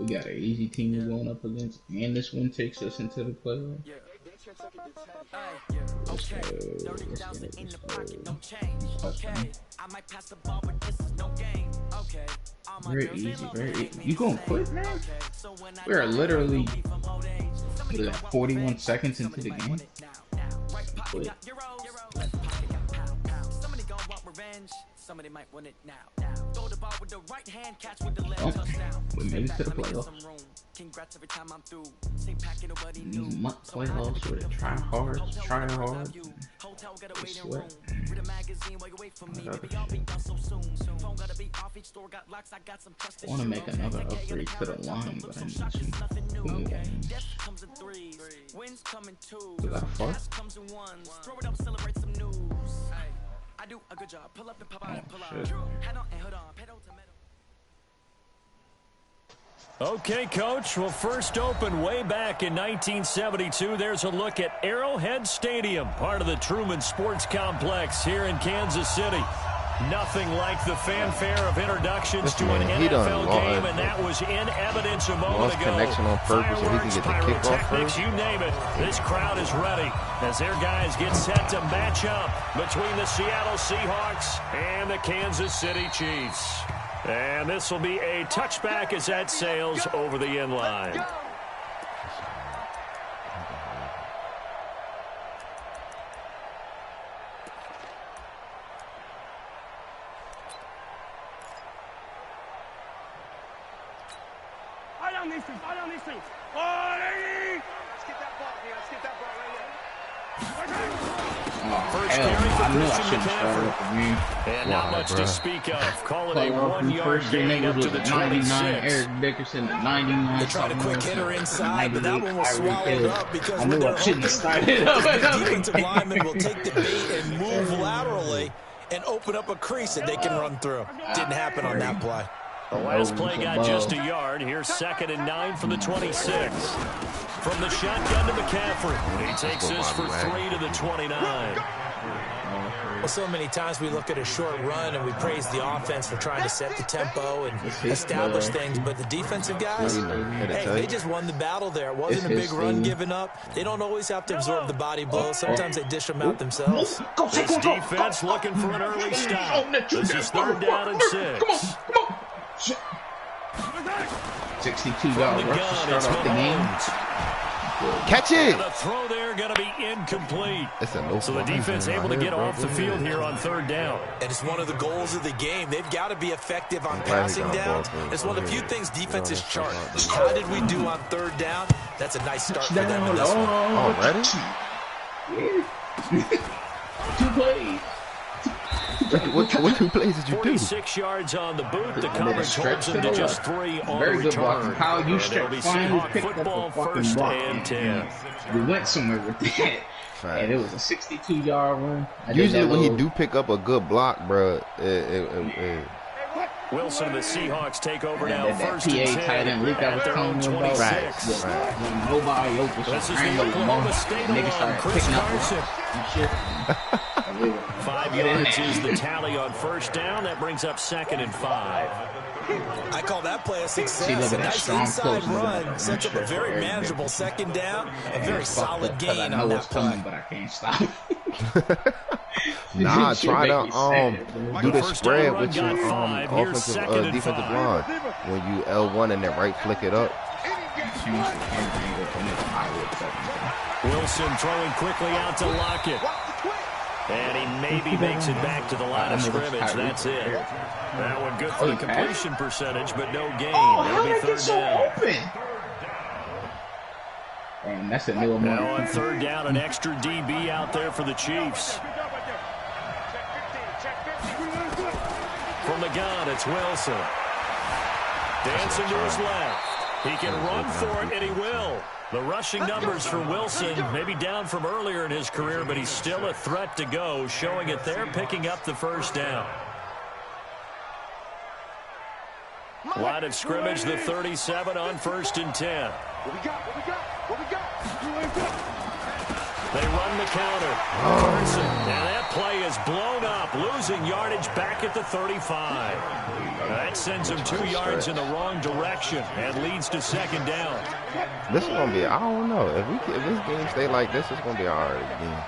We got an easy team we're going up against, and this one takes us into the playoffs. Very easy, very easy. You gonna quit, man? We are literally 41 seconds into the game. Quit. Somebody might want it now. Throw the ball with the right hand, catch with the left touchdown. We made it to the playoffs. Congrats every time I'm through. Say packing nobody new. Playoffs with try hard. Hotel got a waiting room. Read a magazine while you wait for me. Maybe I'll be done so soon. Phone gotta be off, each store got locks. I got some trusted. I want to make another upgrade to the line, but I need some death comes in threes. Wins come in twos. Gas comes in ones. Throw it up, celebrate some news. I do a good job. Pull up and pop out and pull out. Head on and hood on. Pedal to metal. Okay, Coach. Well, first opened way back in 1972. There's a look at Arrowhead Stadium, part of the Truman Sports Complex here in Kansas City. Nothing like the fanfare of introductions to an NFL game, and that was in evidence a moment ago. Connection on purpose so he can get the kickoff first. You name it. This crowd is ready as their guys get set to match up between the Seattle Seahawks and the Kansas City Chiefs. And this will be a touchback as that sails over the end line. And not much to speak of. Call it a 1-yard gain up to the 26. Eric Dickerson at 99. They tried a quick hitter inside, but that one was swallowed up because I knew I shouldn't have started up. Defensive lineman will take the bait and move laterally and open up a crease that they can run through. Didn't happen on that play. The last play got just a yard. Here's 2nd and 9 from the 26. From the shotgun to McCaffrey. He takes this for 3 to the 29. Well, so many times we look at a short run and we praise the offense for trying to set the tempo and establish things, but the defensive guys, hey, they just won the battle there. It wasn't a big run given up. They don't always have to absorb the body blows. Sometimes they dish them out themselves. This defense looking for an early stop. This is 3rd down and 6. Come on. 62-yard rush to start off the game. Catch it! And the throw there going to be incomplete. So the defense able to get off the field here on 3rd down. And it's one of the goals of the game. They've got to be effective on passing down. It's one of the few things defenses chart. How did we do on 3rd down? That's a nice start for them in this one. Already? Yeah. 2 plays. What 2 plays did you do? 46 yards on the boot. The coverage holds them to just 3 on the return. How you stretch finally picked football up a 1st and 10. We went somewhere with that. And it was a 62-yard run. Usually when he do pick up a good block, bro, Wilson and the Seahawks take over now. That 1st and 10 tight end leak I was telling you about. When nobody open, this is the Oklahoma State alum, Chris Carson. 5 yards is the tally on 1st down. That brings up 2nd and 5. I call that play a success. A nice inside run sets up a very manageable 2nd down. A very solid gain on that play. But I can't stop. Nah, try to do the spread with your offensive defensive line. When you L1 and then right flick it up. Wilson throwing quickly out to Lockett. And he maybe makes it back to the line of scrimmage. That's it. That one good for the completion percentage, but no gain. That'll be 3rd down. And that's a new now on 3rd down, an extra DB out there for the Chiefs. From the gun, it's Wilson. Dancing to his left. He can run for it, and he will. The rushing numbers for Wilson, maybe down from earlier in his career, but he's still a threat to go, showing it there, picking up the 1st down. Line of scrimmage, the 37 on 1st and 10. They run the counter. Carson, and that play is blown up, losing yardage back at the 35. That sends him 2 yards in the wrong direction and leads to second down. This is gonna be, I don't know. If this game stay like this, it's gonna be alright again.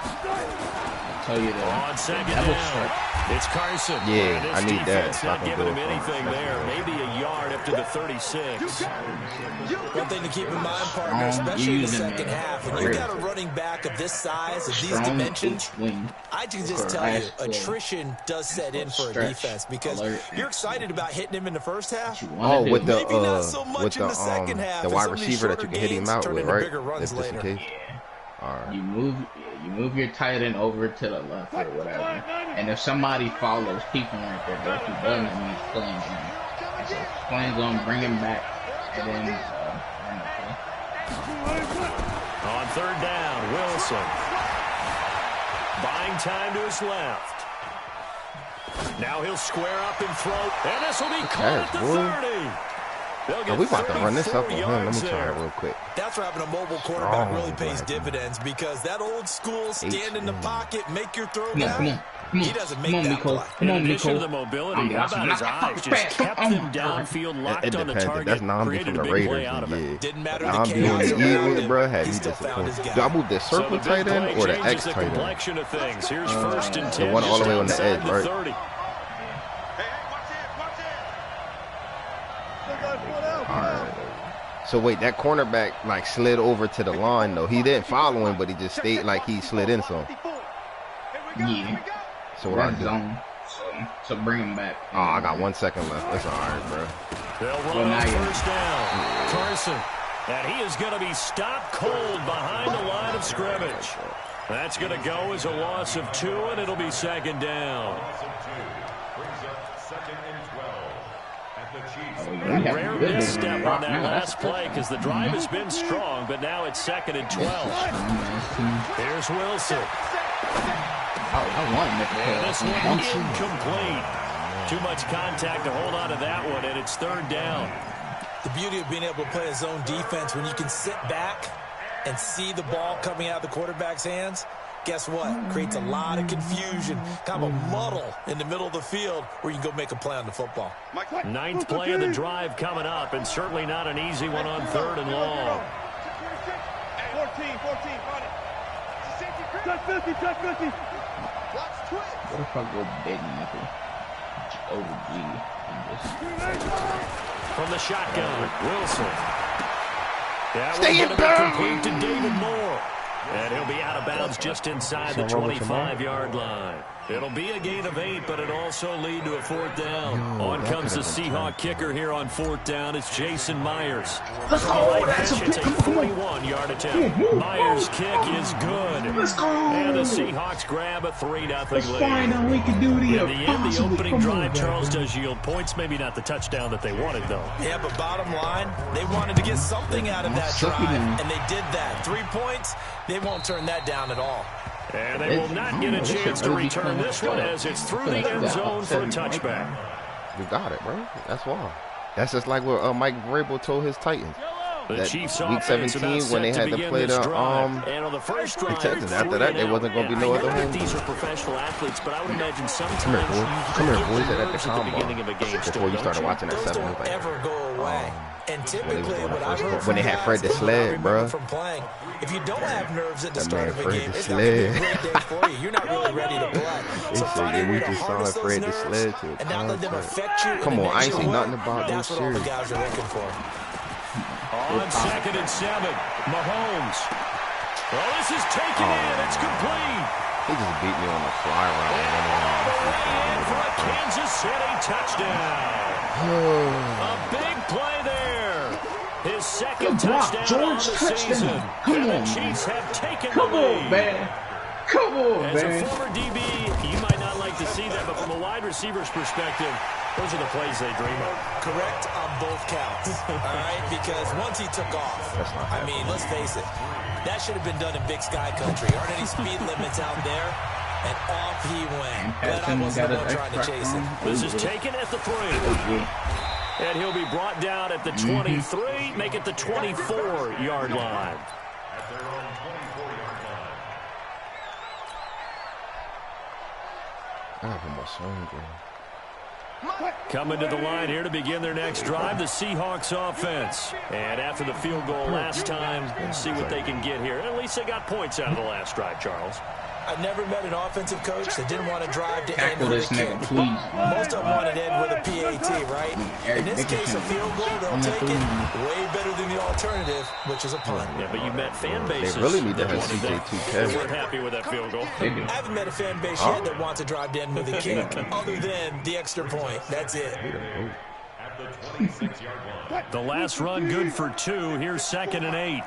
I'll tell you that. On second down, it's Carson. Yeah, I need that. Not giving him anything there. Maybe a yard up to the 36. One thing to keep in mind, partner, especially in the second half, when you got a running back of this size, of these dimensions, I can just tell you, attrition does set in for a defense because you're excited about hitting him in the first half. Oh, with the maybe not so much in the second half. the wide receiver that you can hit him out with, right? Just in case. All right. You move your tight end over to the left or whatever, and if somebody follows, keep him right there. But if he doesn't, that means playing zone. And so playing zone, bring him back, and then on third down, Wilson buying time to his left. Now he'll square up and throw, and this will be caught at the 30. Oh, we about to run this up on him. Let me try it real quick. That's where having a mobile quarterback really pays dividends because that old school stand in the pocket, make your throw down. He doesn't make that play. In addition to the mobility, how about his eyes? Just kept them downfield, locked on the target. That's Namdi from the Raiders. Yeah. Didn't matter I'm the doing chaos the around Eagles, bro. Had he me still found his disappointed. guy. Do I move the circle tight end or the X tight end? Complexion of things. Here's first and 10. The one all the way on the edge, right? 30. So wait, that cornerback like slid over to the line though. He didn't follow him, but he just stayed like he slid in some. yeah. So what I do? Zone. So bring him back. Oh, I got 1 second left. That's all right, bro. They'll run on first down. Carson, and he is going to be stopped cold behind the line of scrimmage. That's going to go as a loss of 2, and it'll be second down. Rare misstep on that last play because the drive has been strong, but now it's second and 12. Here's Wilson. And this one incomplete. Too much contact to hold on to that one, and it's third down. The beauty of being able to play a zone defense when you can sit back and see the ball coming out of the quarterback's hands, guess what? Creates a lot of confusion, kind of a muddle in the middle of the field where you can go make a play on the football. 9th play of the drive coming up, and certainly not an easy one on third and long. 14, run it. Touch 50. What if I go big nickel? OG. From the shotgun, Wilson. That Stay one's in going to be complete to David Moore. And he'll be out of bounds just inside the 25-yard line. It'll be a gain of 8, but it'll also lead to a fourth down. On comes the Seahawk kicker here on fourth down. It's Jason Myers. Let's go. It's a 41-yard attempt. Myers' kick is good. Let's go. And the Seahawks grab a 3-0 lead. Fine, we can do the In the end, the opening drive, Charles, does yield points. Maybe not the touchdown that they wanted, though. Yeah, but bottom line, they wanted to get something out of that drive, and they did that. 3 points, they won't turn that down at all. And they will not get a chance to return this one as it's through the end zone for a touchback. You got it, bro. That's why. That's just like what Mike Vrabel told his Titans. The Chiefs week 17 when they had to play the Texans. After that, there wasn't going to be no other home. These are professional athletes, but I would imagine sometimes Come here, boys. At the beginning of a game before you started watching that 7. Don't ever go away. And typically, what I've heard when they had Fred the Sled, bro. From playing, if you don't have nerves at the start of a Fred game, the it's not going to be a Sled. great day for you. You're not really ready to play. So find a way to harness those nerves and not let them affect you. Come on, I ain't seen nothing about that's those what all the series. guys are looking for. On second and 7, Mahomes. Well, this is taken in. It's complete. He just beat me on the fly route. For a Kansas City touchdown. A big play there. His second touchdown of the season. And the Chiefs have taken the lead. Come on, As a former DB, you might not like to see that, but from a wide receiver's perspective, those are the plays they dream of. Correct on both counts, all right? Because once he took off, I mean, let's face it, that should have been done in Big Sky Country. Aren't any speed limits out there? And off he went. Glad I wasn't the one trying to chase him. This is taken at the 3. And he'll be brought down at the 23, make it the 24-yard line. Coming to the line here to begin their next drive, the Seahawks offense. And after the field goal last time, we'll see what they can get here. At least they got points out of the last drive, Charles. I've never met an offensive coach that didn't want to drive to end Tackle with this a kick. nigga, please. Most of them want to end with a PAT, right? In this case, a field goal, they'll take it way better than the alternative, which is a punt. Yeah, but you met fan bases. They really need to have CJ2 They weren't happy with that field goal. I haven't met a fan base yet that wants to drive to end with a kick, other than the extra point. That's it. The last run good for 2. Here's 2nd and 8.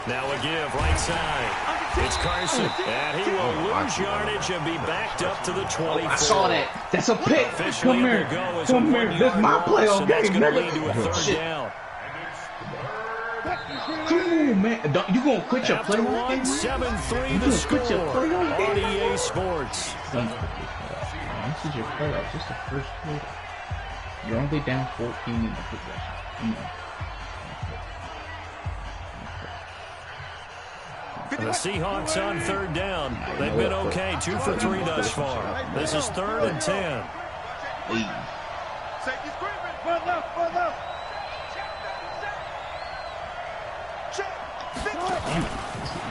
Now a give right side. It's Carson, and he will lose yardage and be backed up to the 24. I saw that. That's a pick. Officially, Come here. Come here. This is my playoff game, going to lead to a nigga. 3rd down. Come on, man. You going to quit your After playoff game? 7-3 the score on EA Sports. This is your playoff. Just the first quarter. You're only down 14 in the possession. The Seahawks on 3rd down. They've been okay, 2 for 3 thus far. This is 3rd and 10.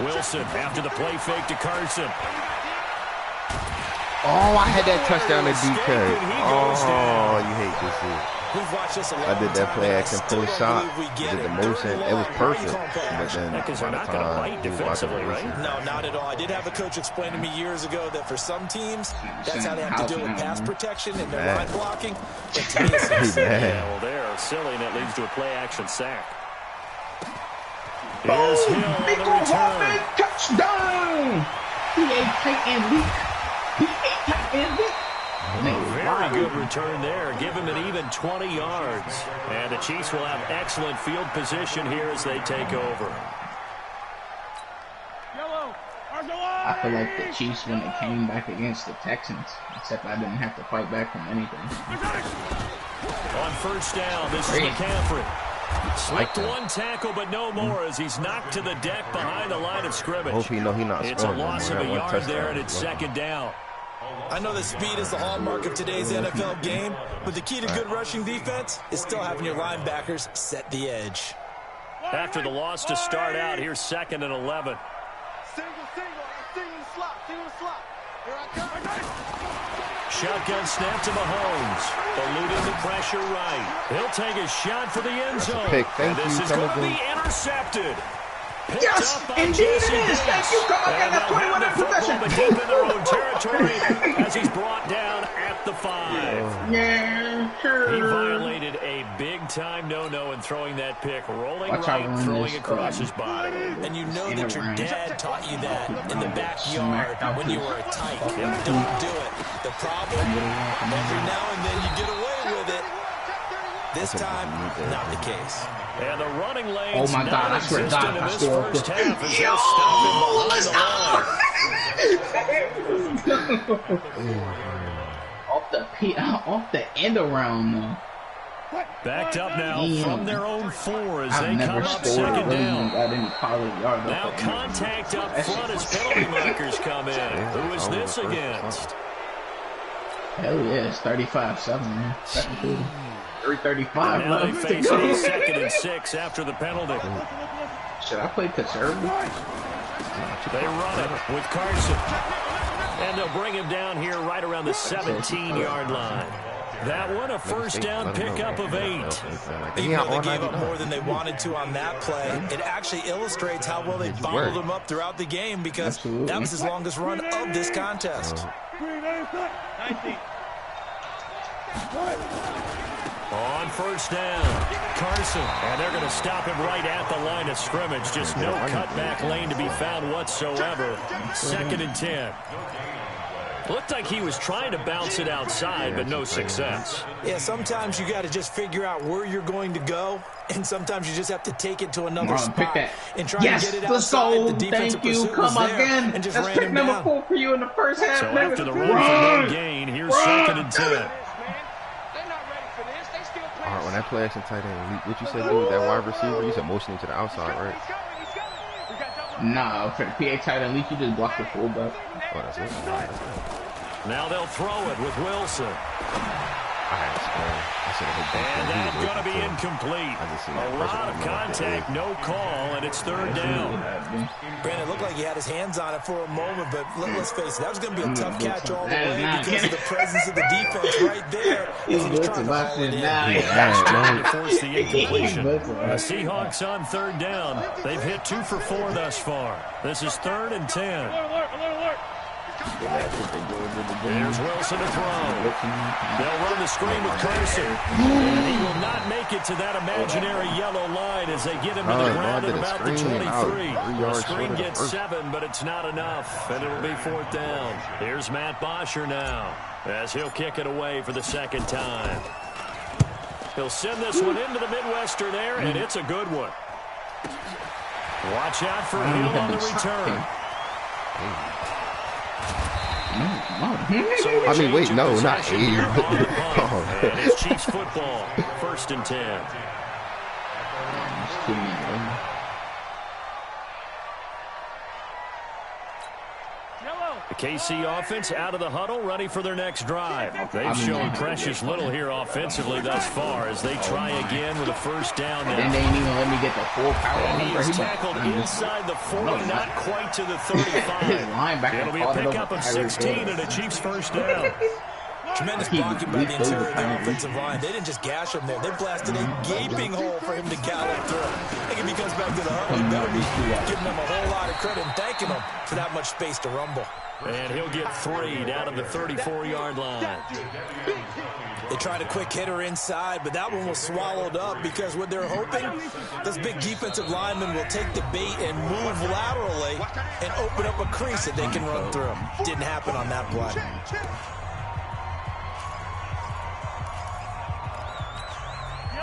Wilson after the play fake to Carson. Oh, I had that touchdown to DK. Oh, you hate this shit. We've watched this a long I did that play action full shot. Did Did the motion. It was perfect. But then Because they're not going to bite defensively, right? No, not at all. I did have a coach explain to me years ago that for some teams, that's how they have to deal with pass protection and their line blocking. But to me, it's yeah, well, they're silly, and that leads to a play-action sack. Here's Hill on the return. Touchdown! He ain't tight end leak. He ain't tight end leak. Very good return there. Give him an even 20 yards. And the Chiefs will have excellent field position here as they take over. I feel like the Chiefs when they came back against the Texans, except I didn't have to fight back from anything. On 1st down, this is McCaffrey. Slipped one tackle, but no more as he's knocked to the deck behind the line of scrimmage. Hope he know he not It's a loss of a yard there, and it's 2nd down. I know that speed is the hallmark of today's NFL game, but the key to good rushing defense is still having your linebackers set the edge. After the loss to start out, here's 2nd and 11. Shotgun snap to Mahomes. Eluding the pressure right. He'll take a shot for the end zone. Thank This you, is going to be intercepted. Picked Yes, up by indeed Jesse it is. Thank you. Come on, And that's they'll 21 have the possession. football, but deep in their own territory as he's brought down at the 5. Yeah, sure. He violated a big-time no-no in throwing that pick, rolling Watch right, out on throwing this, across his body. And you know that your dad taught you that in the backyard when you were a tyke. Don't do it. The problem, every now and then you get away with it. This time, not the case. And the running lane. Oh my God, I swear to God, I score. Off the end around though. Backed up now from their own 4 as they come up 2nd really down. got any yard Now contact up front as penalty markers come in. Who is this against? Hell yeah, it's 35-7, man. 3:35. Now they face a 2nd and 6 after the penalty. Should I play conservative? They run it with Carson. And they'll bring him down here right around the 17-yard line. That one, a 1st down pickup of 8. Even though they gave up more than they wanted to on that play, it actually illustrates how well they followed him up throughout the game because that was his longest run of this contest. On 1st down, Carson, and they're going to stop him right at the line of scrimmage. Just no cutback lane to be found whatsoever. 2nd and 10. Looked like he was trying to bounce it outside, but no success. Yeah, sometimes you got to just figure out where you're going to go, and sometimes you just have to take it to another spot and try to get it outside. The defensive pursuit was there and just ran him down. 4 for you in the first half. So after the run for no gain, here's 2nd and 10. All right, when that play action tight end, what you said, dude, that wide receiver, you said motioning to the outside, right? Nah, for the PA tight end, at least you just block the fullback. Oh, that's it. Now they'll throw it with Wilson. And that's going to be incomplete. A lot of contact, no call, and it's third down. Brandon, it looked like he had his hands on it for a moment, but let's face it, that was going to be a tough catch all the way because of the presence of the defense right there. He's trying to haul it in. Trying to force the incompletion. The Seahawks on third down. They've hit 2 for 4 thus far. This is 3rd and 10. There's Wilson to throw. They'll run the screen with Carson. And he will not make it to that imaginary yellow line as they get him to the ground at about the 23. The screen gets 7, but it's not enough, and it'll be 4th down. Here's Matt Bosher now as he'll kick it away for the 2nd time. He'll send this one into the Midwestern air, and it's a good one. Watch out for Hill on the return. I mean, wait, no, not 8. And it's Chiefs football, 1st and 10. The KC offense out of the huddle, ready for their next drive. They've shown precious little here offensively thus far as they try again with a 1st down now. And they ain't even let me get the full power. And he is tackled inside the 40, not quite to the 35. It'll be a pickup of 16 and a Chiefs 1st down. Tremendous blocking by the interior of the offensive line. They didn't just gash him there. They blasted a gaping hole for him to gallop through. I think if he comes back to the huddle, he better be giving them a whole lot of credit and thanking them for that much space to rumble. And he'll get 3 down at the 34-yard line. They tried a quick hitter inside, but that one was swallowed up because what they're hoping, this big defensive lineman will take the bait and move laterally and open up a crease that they can run through. Didn't happen on that play.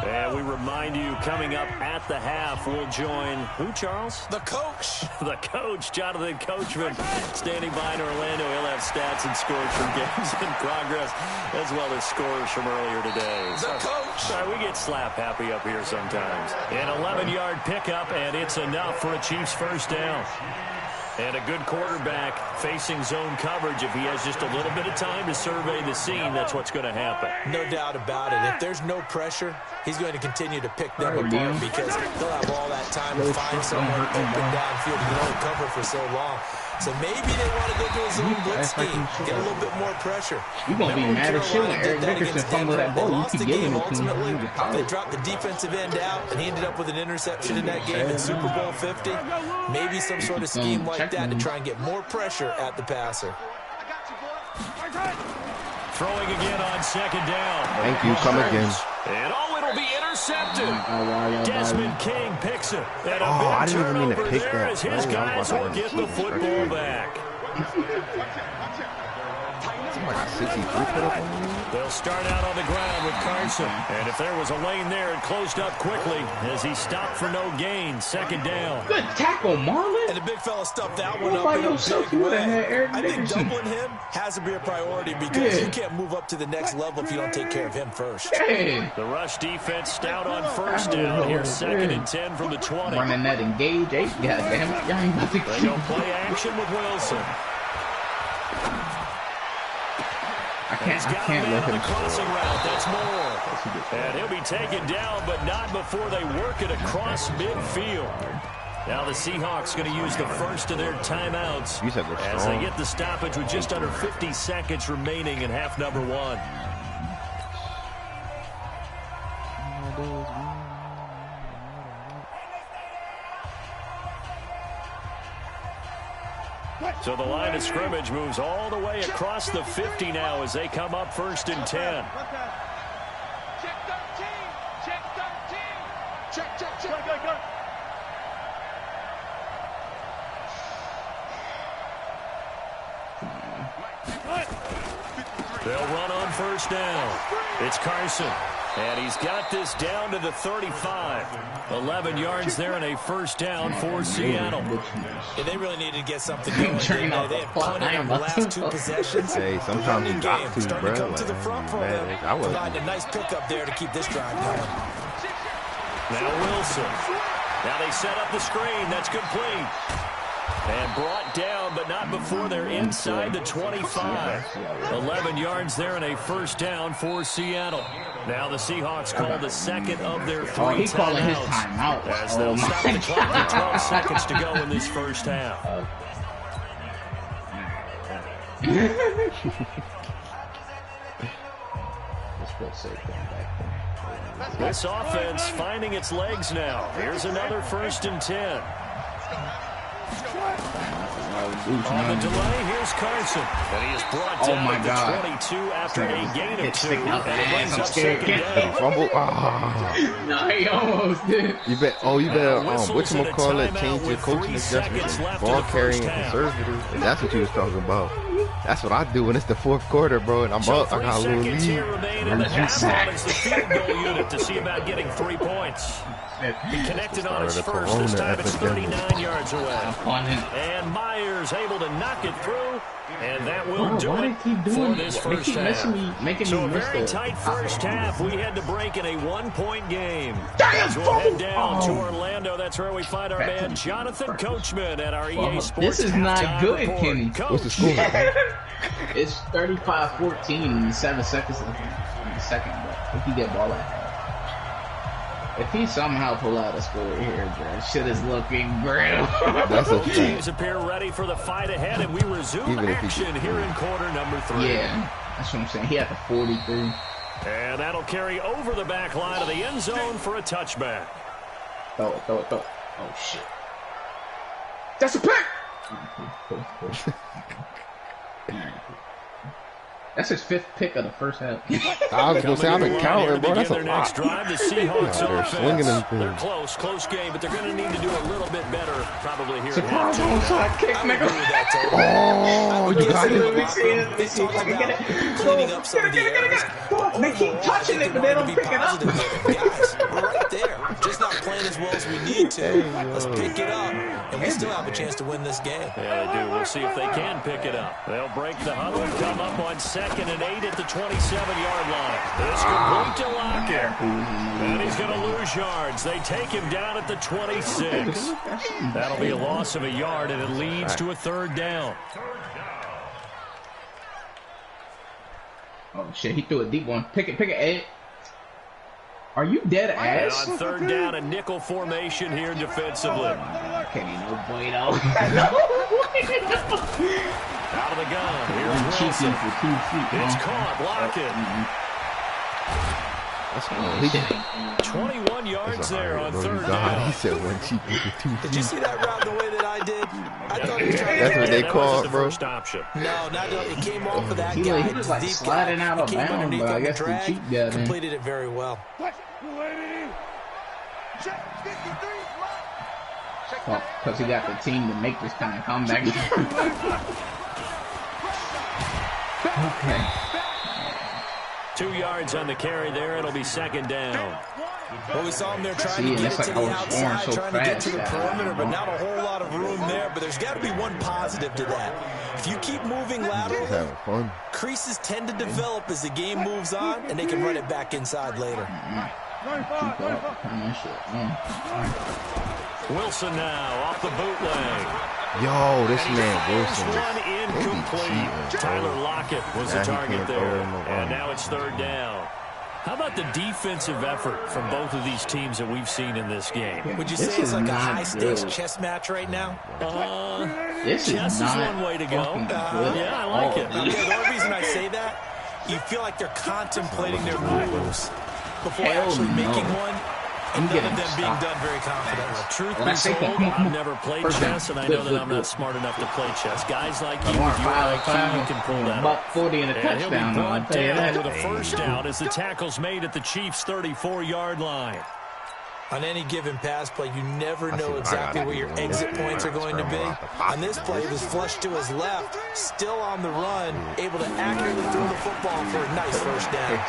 And we remind you, coming up at the half, we'll join who, Charles? The coach. The coach, Jonathan Coachman, standing by in Orlando. He'll have stats and scores from games in progress, as well as scores from earlier today. The coach. Sorry, we get slap happy up here sometimes. An 11-yard pickup, and it's enough for a Chiefs 1st down. And a good quarterback facing zone coverage. If he has just a little bit of time to survey the scene, that's what's going to happen. No doubt about it. If there's no pressure, he's going to continue to pick them apart because they'll have all that time to find someone open downfield. You can only cover for so long. So maybe they want to go to a zone blitz scheme, get a little bit more pressure. You're going to be mad as shit when Eric Dickerson fumbled that ball. You keep giving it to him. They dropped the defensive end out, and he ended up with an interception in that game in Super Bowl 50. Maybe some sort of scheme like that to try and get more pressure at the passer. Throwing again on 2nd down. Thank you, come again. And it'll be intercepted. Desmond King picks it. And a I big didn't even mean to pick there that. as his guys will get the football back. Somebody got 63 put up on me. They'll start out on the ground with Carson. And if there was a lane there, it closed up quickly as he stopped for no gain. 2nd down. Good tackle, Marlon. And the big fella stuffed that one up in a big way. I think doubling him has to be a priority because you can't move up to the next level if you don't take care of him first. The rush defense stout on 1st down. Here's 2nd and 10 from the 20. Running that engage. God damn it. Y'all ain't about to They go play action with Wilson. I can't let him crossing route. That's more. And he'll be taken down, but not before they work it across midfield. Now the Seahawks going to use the first of their timeouts as they get the stoppage with just under 50 seconds remaining in half number 1. So the line of scrimmage moves all the way across the 50 now as they come up 1st and 10. Check 13. Check 13. Check. Go. They'll run on 1st down. It's Carson. And he's got this down to the 35. 11 yards there and a 1st down for Seattle. Yeah, they really needed to get something going. They had punted on the last 2 possessions. Hey, sometimes you got to, starting bro. to come to the front for them. Providing a nice pickup there to keep this drive going. Now Wilson. Now they set up the screen. That's complete. And brought down, but not before they're inside the 25. 11 yards there and a first down for Seattle. Now the Seahawks call the second of their 3 he's calling his timeouts. timeout. As they'll stop the clock with 12 seconds to go in this first half. This offense finding its legs now. Here's another 1st and 10. On the delay, here's Carson. And he is brought down at the 22 after a gain of 2. And I'm scared. Fumble. No, he almost did. You bet. Oh, you better. Whatchamacallit, change your coaching adjustment. Ball carrying conservative. And that's what you was talking about. That's what I do when it's the 4th quarter, bro, and I'm up. I got a little lead. It's the field goal unit to see about getting 3 points. He connected on his first. This time it's 39 yards away. And Myers able to knock it through. And that will do it for this first half. So a very tight first half. We had to break in a 1-point game. As we'll head down to Orlando. That's where we find our man Jonathan Coachman at our EA Sports. This is not good, Kenny. What's the score? It's 35-14 in 7 seconds in the second. But if you get ball at half. If he somehow pull out a score here, bro, shit is looking grim. Both teams appear ready for the fight ahead, and we resume action here in quarter number 3. Yeah, that's what I'm saying. He had the 43. And that'll carry over the back line of the end zone for a touchback. Throw it. Oh, shit. That's a pick! That's his 5th pick of the first half. I was going to say, I've been counting, bro. That's a lot. Drive, the Seahawks they're swinging them things. They're close game, but they're going to need to do a little bit better probably here. Surprise onside kick, nigga. Oh, you got it. Let me see if I can get it. Cleaning up some of the areas. They keep touching it, but they don't pick it up. Guys, we're right there. Just not playing as well as we need to. Let's pick it up, and we still have a chance to win this game. Yeah, they do. We'll see if they can pick it up. They'll break the huddle and come up on 2nd and 8 at the 27-yard line. This complete to Lockett. And he's going to lose yards. They take him down at the 26. That'll be a loss of a yard, and it leads to a 3rd down. Oh, shit. He threw a deep one. Pick it, Ed. Are you dead ass? On 3rd down, a nickel formation here defensively. Kenny, no bueno. Out of the gun. Here's Wilson. For 2 feet. It's caught. Lockett. 21 yards there on 3rd down. He said one cheap for 2 feet. Did you see that route the way that I did? I thought he was trying to... That's what they call it, bro. No, not it came off of that He guy. was like sliding out of bounds, but I guess the cheap guy completed it very well. Because he got the team to make this kind of comeback. Okay. 2 yards on the carry there. It'll be 2nd down. Well, we saw him there trying to get it to the outside, trying to get to the perimeter, but not a whole lot of room there. But there's got to be one positive to that. If you keep moving laterally, creases tend to develop as the game moves on, and they can run it back inside later. Wilson now off the bootleg. Yo, this man Wilson. One incomplete. Tyler Lockett was the target there. And now it's 3rd down. How about the defensive effort from both of these teams that we've seen in this game? Would you say it's like a high-stakes chess match right now? Chess is one way to go. Yeah, I like it. Okay, the only reason I say that, you feel like they're contemplating their moves before actually making one. And none of them being done very confidently. Truth be told, I've never played chess, and I know that I'm not smart enough to play chess. Guys like you, with your IQ, you can pull that off. 40 and a touchdown. He'll be brought down with a 1st down as the tackle's made at the Chiefs' 34-yard line. On any given pass play, you never know exactly where your exit points are going to be. On this play, it was flushed to his left, still on the run, able to accurately throw the football for a nice 1st down.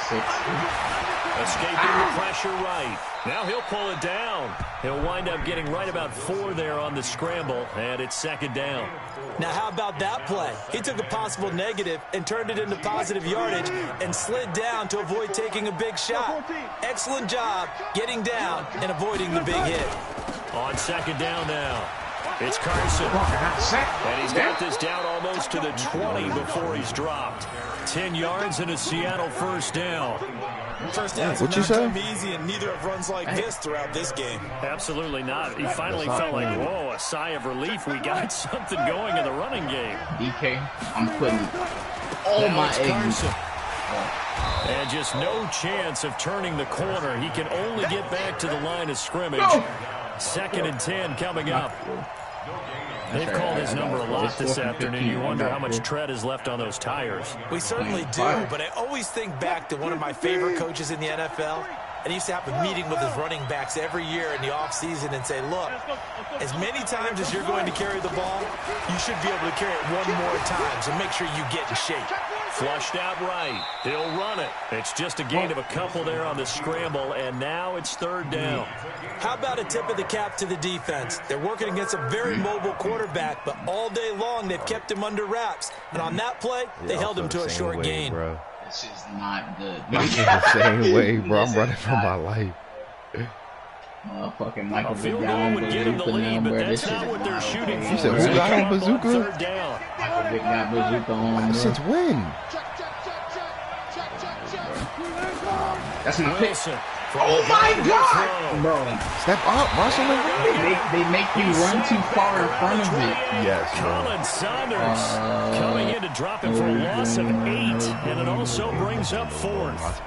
Escaping the pressure right. Now he'll pull it down. He'll wind up getting right about 4 there on the scramble, and it's 2nd down. Now how about that play? He took a possible negative and turned it into positive yardage and slid down to avoid taking a big shot. Excellent job getting down and avoiding the big hit. On 2nd down now. It's Carson. And he's got this down almost to the 20 before he's dropped. 10 yards and a Seattle first down. First down's not come easy, and neither have runs like this throughout this game. Absolutely not. He finally felt like, whoa, a sigh of relief. We got something going in the running game. DK, I'm putting all my eggs. And just no chance of turning the corner. He can only get back to the line of scrimmage. 2nd and 10 coming up. They've called his number a lot this afternoon. You wonder how much tread is left on those tires. We certainly do, but I always think back to one of my favorite coaches in the NFL. And he used to have a meeting with his running backs every year in the offseason and say, look, as many times as you're going to carry the ball, you should be able to carry it one more time, so make sure you get in shape. Flushed out right. He'll run it. It's just a gain of a couple there on the scramble, and now it's 3rd down. How about a tip of the cap to the defense? They're working against a very mobile quarterback, but all day long they've kept him under wraps. And on that play, they held him to a short gain. Bro. This is not good. This is the same way, bro. I'm running for my life. Fucking Michael Field goal would get him the lead, but that's not what they're shooting for. You said who got on bazooka? 3rd down. Michael Vick got bazooka on. Since when? That's my pick. Oh my God, bro! Step up, Russell. They make you run too far in front of it. Yes, Colin Saunders coming in to drop it for a loss of 8, and it also brings up 4th.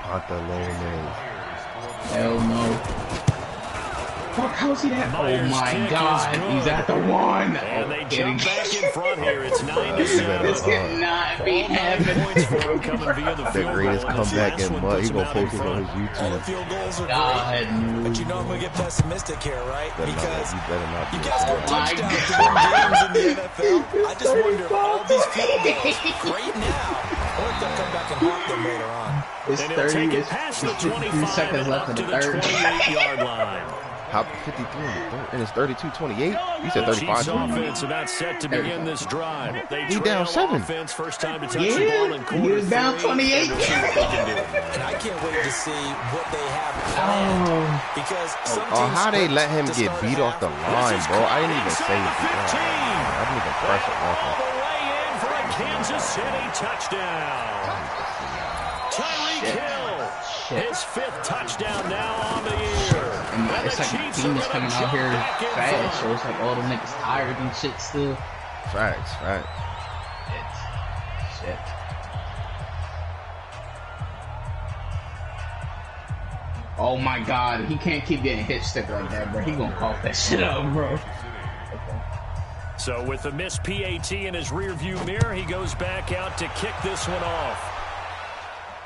Hell no. Fuck, how is he that? Myers' oh my God, he's at the 1. And they jump back in front here. It's 9-7. This cannot be happening. Points for him coming via the field greatest goal. comeback in mud. He's gonna post it on his YouTube. All the field goals are great, but you know I'm gonna get pessimistic here, right? Because you guys score touchdowns to win games in the NFL. I just wonder if all these field goals great now, or if they'll come back and haunt them later on. It's 30. It's past the 53 seconds left in the third. 28-yard line. How 53 and it's 32-28. You said 35. Offense about set to begin this drive. He down 7. Offense, first time to touch the ball in quarter he was down 28. And I can't wait to see what they have planned. Because some teams how they let him get beat off the line, bro. I didn't even say it. I didn't even press it off. All the way in for a Kansas City touchdown. Tyreek Hill, his 5th touchdown now on the year. And it's like the team is coming out here fast, so it's like all the niggas tired and shit still. Facts. Shit. Oh my God, he can't keep getting hit stick like that, bro. He gonna cough that shit up, bro. So with the missed PAT in his rearview mirror, he goes back out to kick this one off.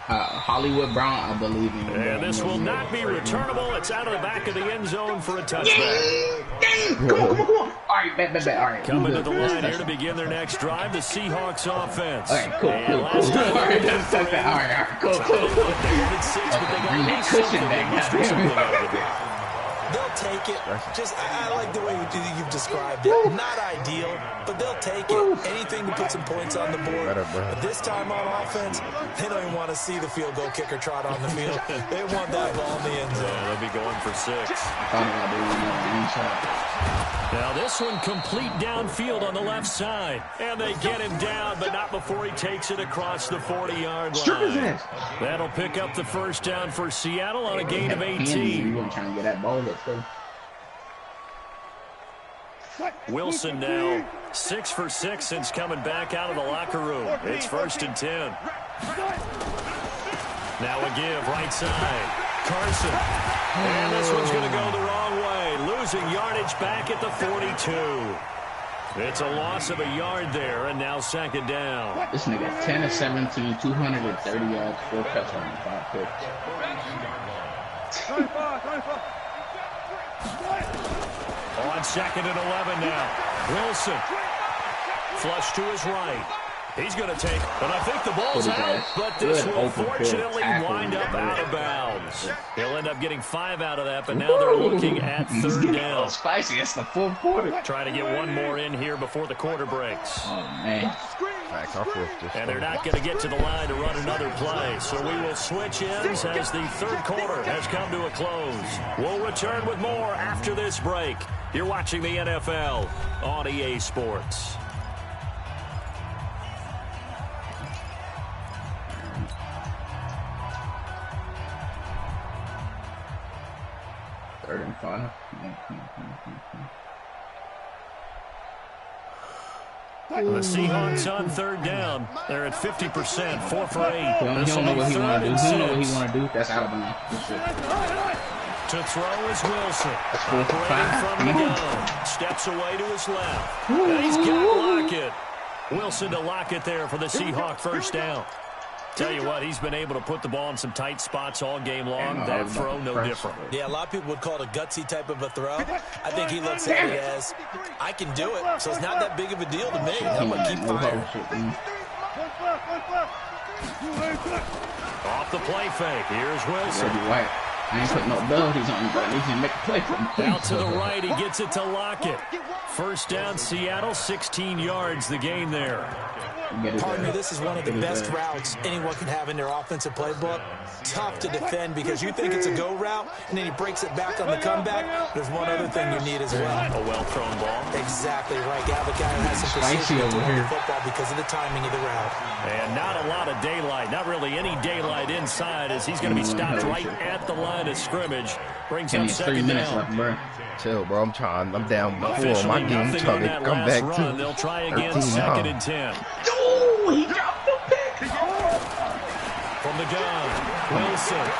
Hollywood Brown, I believe in. And this will not be returnable. It's out of the back of the end zone for a touchback. Come on. All right, bet. All right. Coming to the line here to begin their next drive, the Seahawks offense. All right, cool. All right, that's touchback. All right, cool. They wanted 6, but they got Bring that cushion back. They'll take it. Just, I like the way you've described it. Not ideal, but they'll take it. Anything to put some points on the board. But this time on offense, they don't even want to see the field goal kicker trot on the field. They want that ball in the end zone. Yeah, they'll be going for 6. Now this one complete downfield on the left side. And they get him down, but not before he takes it across the 40-yard line. That'll pick up the first down for Seattle on a gain of 18. You're trying to get that ball up, too. Wilson now 6 for 6 since coming back out of the locker room. It's 1st and 10. Now a give right side. Carson. And this one's going to go the wrong way. Losing yardage back at the 42. It's a loss of a yard there, and now 2nd down. This nigga 10 of 17, 230 yards, 4 touchdowns, 5 picks. On 2nd and 11 now. Wilson. Flush to his right. He's going to take, but I think the ball's out, but this will fortunately wind up out of bounds. He'll end up getting 5 out of that, but now they're looking at 3rd down. Spicy, it's the 4th quarter. Try to get one more in here before the quarter breaks. Oh, man. And they're not going to get to the line to run another play. So we will switch ends as the third quarter has come to a close. We'll return with more after this break. You're watching the NFL on EA Sports. Third and 5. The Seahawks on third down. They're at 50%, 4 for 8. He don't know what he want to do. He don't know what he want to do. That's Alabama. To throw is Wilson. Operating from the gun. Steps away to his left. And he's got Lockett. Wilson to Lockett there for the Seahawk first down. Tell you what, he's been able to put the ball in some tight spots all game long. That throw, no different. Yeah, a lot of people would call it a gutsy type of a throw. I think he looks at it as, I can do it, so it's not that big of a deal to me. I'm going to keep firing. Off the play fake. Here's Wilson. I ain't putting no abilities on him, but at least he make a play for him. Out to the right, he gets it to Lockett. First down, Seattle, 16 yards, the gain there. Pardon me, this is one of the best routes anyone can have in their offensive playbook. Tough to defend because you think it's a go route, and then he breaks it back on the comeback. There's one other thing you need as well. A well-thrown ball. Exactly right. You have a guy who has some precision over here football because of the timing of the route. And not a lot of daylight, not really any daylight inside as he's going to be stopped right at the line of scrimmage. Brings up second down. Chill, bro. I'm down before my game. I'm trying to come back to. They'll try again, 2nd and 10. Oh, he dropped the pick. From the gun, Wilson.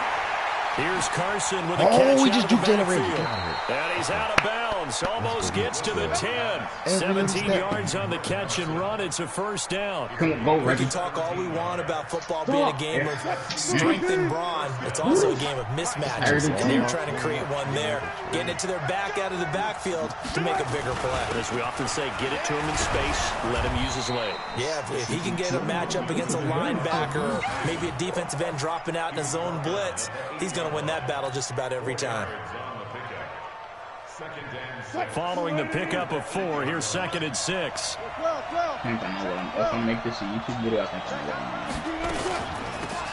Here's Carson with a catch. Oh, he just juke generated. And he's out of bounds. Almost gets to the 10. 17 yards on the catch and run. It's a first down. Come on, go, We can talk all we want about football being a game of strength and brawn. It's also a game of mismatches, and they're trying to create one there. Getting it to their back out of the backfield to make a bigger play. As we often say, get it to him in space, let him use his leg. Yeah, if he can get a matchup against a linebacker or maybe a defensive end dropping out in a zone blitz, he's going to win that battle just about every time. Following the pickup of 4, here's 2nd and 6. I think I know what I'm. If I make this a YouTube video, I think I know what I'm.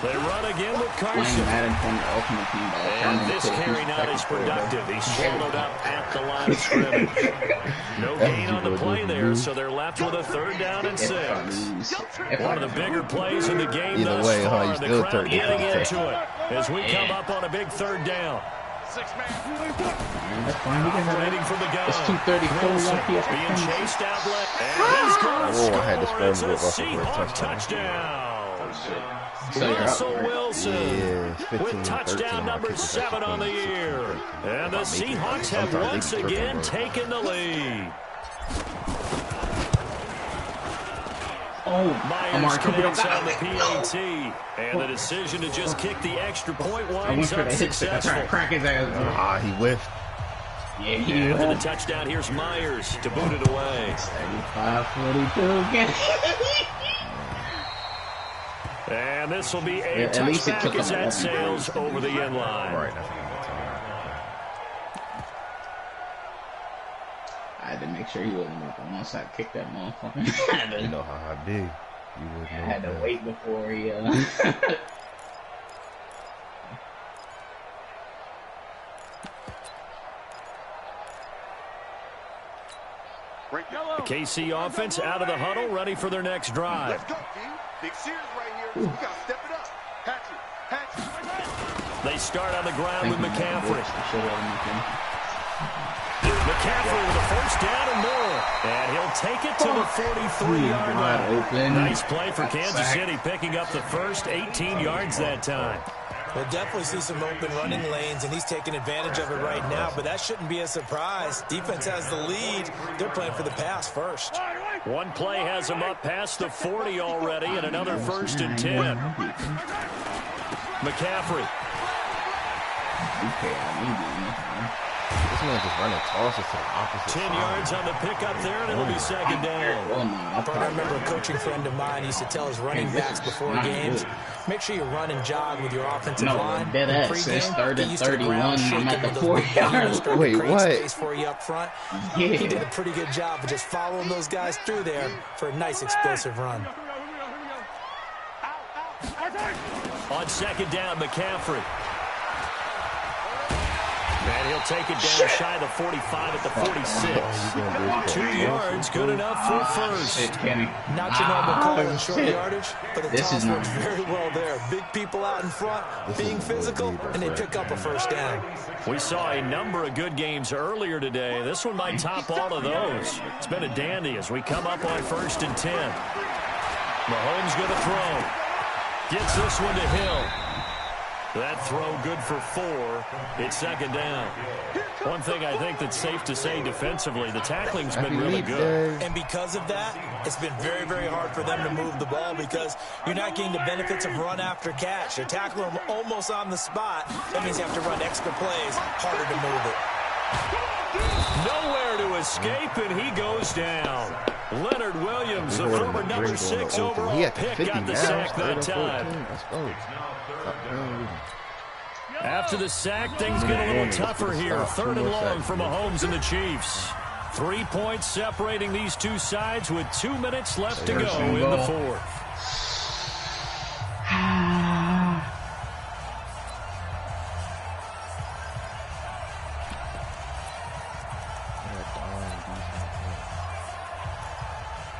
They run again with Carson. Playing Madden from the Ultimate Team. And this carry not as productive. He's swallowed up at the line of scrimmage. No gain on the play there, so they're left with a 3rd down and 6. One of the bigger plays in the game thus far. The crowd getting into it as we come up on a big 3rd down. Operating from the gun. It's 2:34 being chased out left. And he's going to score. I had to spend It's a Seahawk touchdown. Russell Wilson with 15, touchdown number 7 on the year. And the Seahawks have once again taken the lead. Myers connects on the PAT, and the decision to just kick the extra point winds up successful. He whiffed. Yeah, he After the touchdown, here's Myers to boot it away. 35-42 again. And this will be a touchback as that sails over the end line. Right. I had to make sure he wasn't up on once I kicked that motherfucker. You know how big you would know. I had to wait before he The KC offense out of the huddle, ready for their next drive. Let's go, team. Big Sears right here. We gotta step it up. Hatch it. They start on the ground with McCaffrey. McCaffrey with a first down and more. And he'll take it to the 43-yard line. Nice play for Kansas City, picking up the first 18 yards that time. We'll definitely see some open running lanes, and he's taking advantage of it right now, but that shouldn't be a surprise. Defense has the lead. They're playing for the pass first. One play has him up past the 40 already, and another 1st and 10. McCaffrey. This man just running tosses to the opposite 10 yards on the pickup there, and it'll be 2nd down. I remember a coaching friend of mine used to tell his running backs before games, make sure you run and jog with your offensive line. Dead ass. It's 3rd and 31. I'm at the 4-yard. Wait, what? Space for you up front. He did a pretty good job of just following those guys through there for a nice explosive run. On second down, McCaffrey. And he'll take it down shy of the 45 at the 46. 2 yards, good enough for first. Not your normal call in short yardage, but the toss works very well there. Big people out in front, being physical, and they pick up a first down. We saw a number of good games earlier today. This one might top all of those. It's been a dandy as we come up on 1st and 10. Mahomes going to throw. Gets this one to Hill. That throw good for 4. It's second down. One thing I think that's safe to say defensively, the tackling's been really good. And because of that, it's been very, very hard for them to move the ball because you're not getting the benefits of run after catch. You're tackling them almost on the spot. That means you have to run extra plays, harder to move it. Nowhere to escape, and he goes down. Leonard Williams, the former number 6 overall pick, got the sack that time. After the sack, things get a little tougher here. 3rd and long for Mahomes and the Chiefs. 3 points separating these two sides with 2 minutes left to go in the 4th.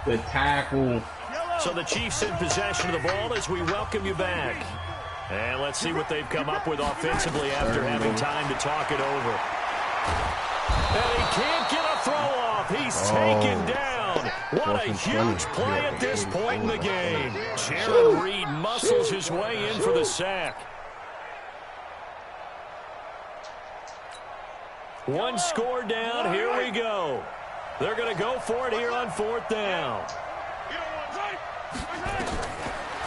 Good tackle. So the Chiefs in possession of the ball as we welcome you back. And let's see what they've come up with offensively after having time to talk it over. And he can't get a throw off. He's taken down. What a huge play at this point in the game. Jaron Reed muscles his way in for the sack. One score down. Here we go. They're going to go for it here on 4th down.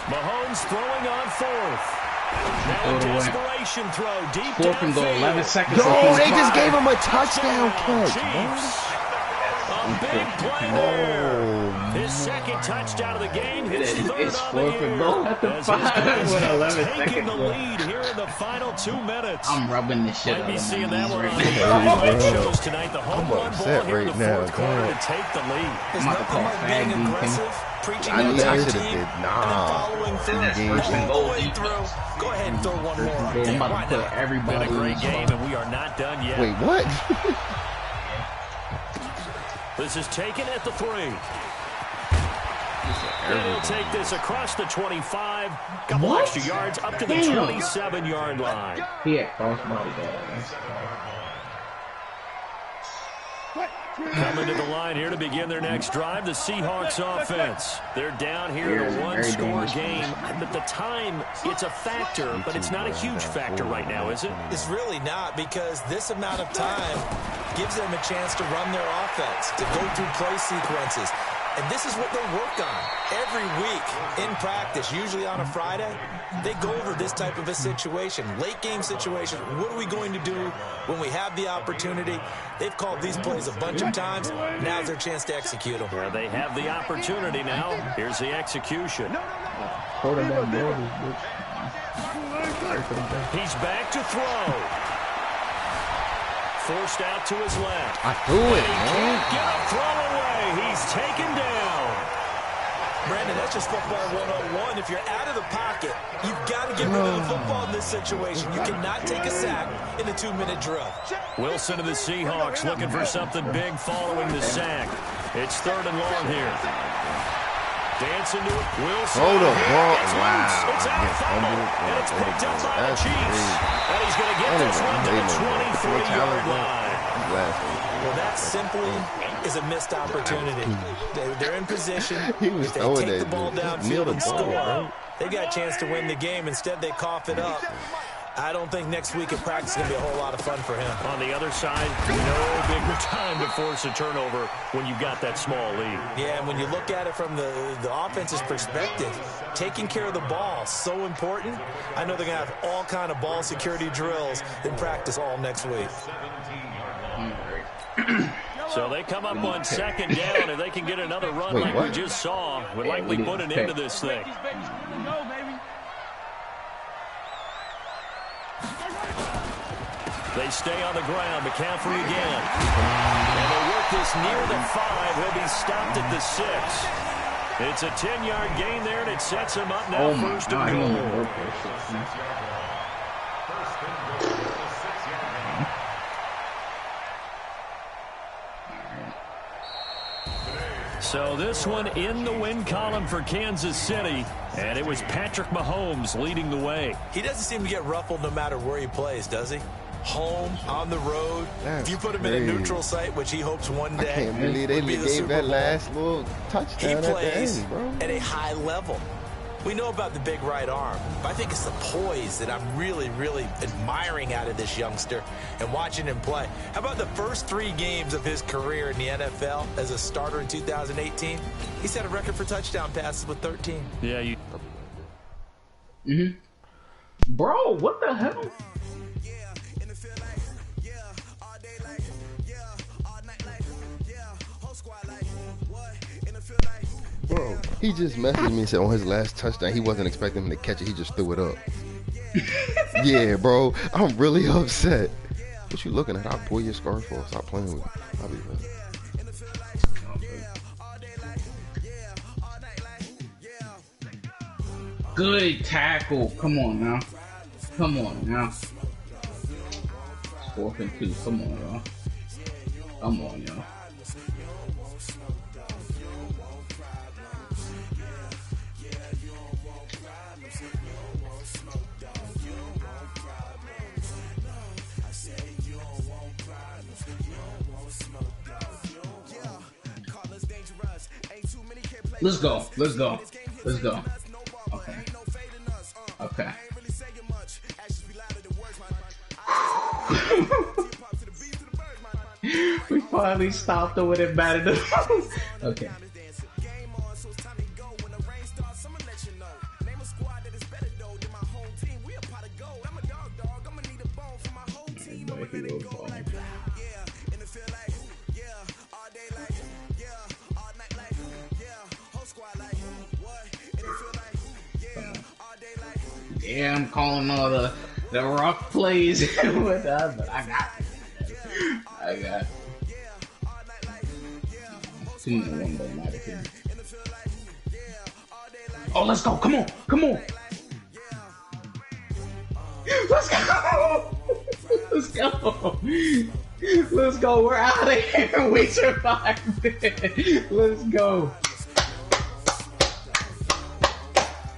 Mahomes throwing on 4th. Now a desperation throw deep downfield. 11 seconds. No, they just gave him a touchdown catch. A big play there. His second touchdown of the game. His third on the year. At the 5 with 11 taking seconds the lead here in the final 2 minutes. I'm rubbing this shit Might out be of seeing my that knees one on right the now. shows tonight. The home run ball here in the 4th quarter to take the lead. There's nothing like being aggressive, preaching I to knew the I team, should have did. and then following through all the way through. Go ahead and throw one more. I'm about to put everybody Been a great in. game, and we are not done yet. Wait, what? This is taken at the 3. And he'll take this across the 25. Couple extra yards up to the 27-yard line. He had crossbody guys. Coming to the line here to begin their next drive, the Seahawks offense. They're down here in a one-score game. But the time, it's a factor, but it's not a huge factor right now, is it? It's really not, because this amount of time gives them a chance to run their offense, to go through play sequences. And this is what they work on every week in practice, usually on a Friday. They go over this type of a situation, late game situation. What are we going to do when we have the opportunity? They've called these plays a bunch of times. Now's their chance to execute them. Yeah, they have the opportunity now. Here's the execution. He's back to throw. Forced out to his left. I threw it, man. Get a throw away. He's taken down. Brandon, that's just football 101. If you're out of the pocket, you've got to get rid of the football in this situation. You cannot take a sack in a 2-minute drill. Wilson of the Seahawks looking for something big following the sack. It's 3rd and long here. Dancing to it. Wilson. Hold up, ball. It's Wow. loose. It's out of fumble. And it's picked up by the Chiefs. And he's going to get this one to the 23-yard line. Well, that simply is a missed opportunity. They're in position. If they take the ball downfield and score, they got a chance to win the game. Instead, they cough it up. I don't think next week at practice is going to be a whole lot of fun for him. On the other side, no bigger time to force a turnover when you've got that small lead. Yeah, and when you look at it from the offense's perspective, taking care of the ball, so important. I know they're going to have all kind of ball security drills in practice all next week. So they come up on 2nd down, and they can get another run like we just saw. Would likely put an end to this thing. They stay on the ground. McCaffrey again. And they work this near the 5. He'll be stopped at the 6. It's a 10-yard gain there, and it sets him up now first and goal. So this one in the win column for Kansas City, and it was Patrick Mahomes leading the way. He doesn't seem to get ruffled no matter where he plays, does he? Home, on the road. That's if you put him crazy. in a neutral site, which he hopes one day, I can't believe they gave that last little touchdown. He plays at the end, bro. at a high level. We know about the big right arm, but I think it's the poise that I'm really, really admiring out of this youngster and watching him play. How about the first 3 games of his career in the NFL as a starter in 2018? He set a record for touchdown passes with 13. Yeah, you. Bro, what the hell? Bro, he just messaged me and said on his last touchdown, he wasn't expecting him to catch it. He just threw it up. Yeah, bro. I'm really upset. What you looking at? I'll pull your scarf off. Stop playing with me. I'll be back. Good tackle. Come on now. Come on now. 4th and 2. Come on, y'all. Come on, y'all. Let's go. Let's go. Let's go. Okay. Okay. We finally stopped it when it mattered. Okay. Yeah, I'm calling all the rough plays with us, but I got it. I got it. 2-1 don't matter here. Oh, let's go. Come on. Come on. Let's go. Let's go. Let's go. We're out of here. We survived it. Let's go.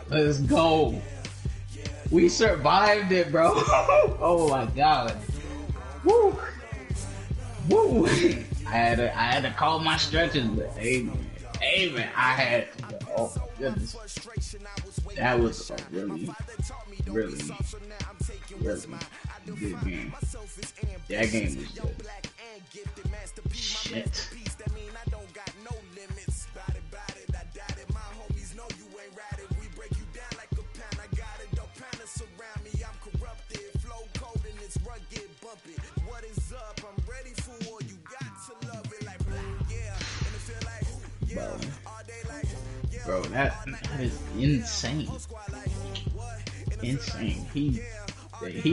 Let's go. We survived it, bro. Oh my god. Woo. Woo. I had to call my stretches, but hey man, I had to. Oh my goodness. That was a really good game. That game was good. Shit. Bro, that is insane. Insane. He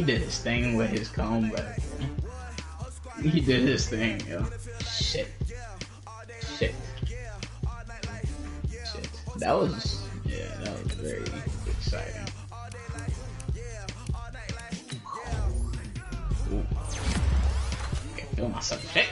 did his thing with his comeback. He did his thing, yo. Shit. That was very exciting. Ooh. Can't feel myself. Shit.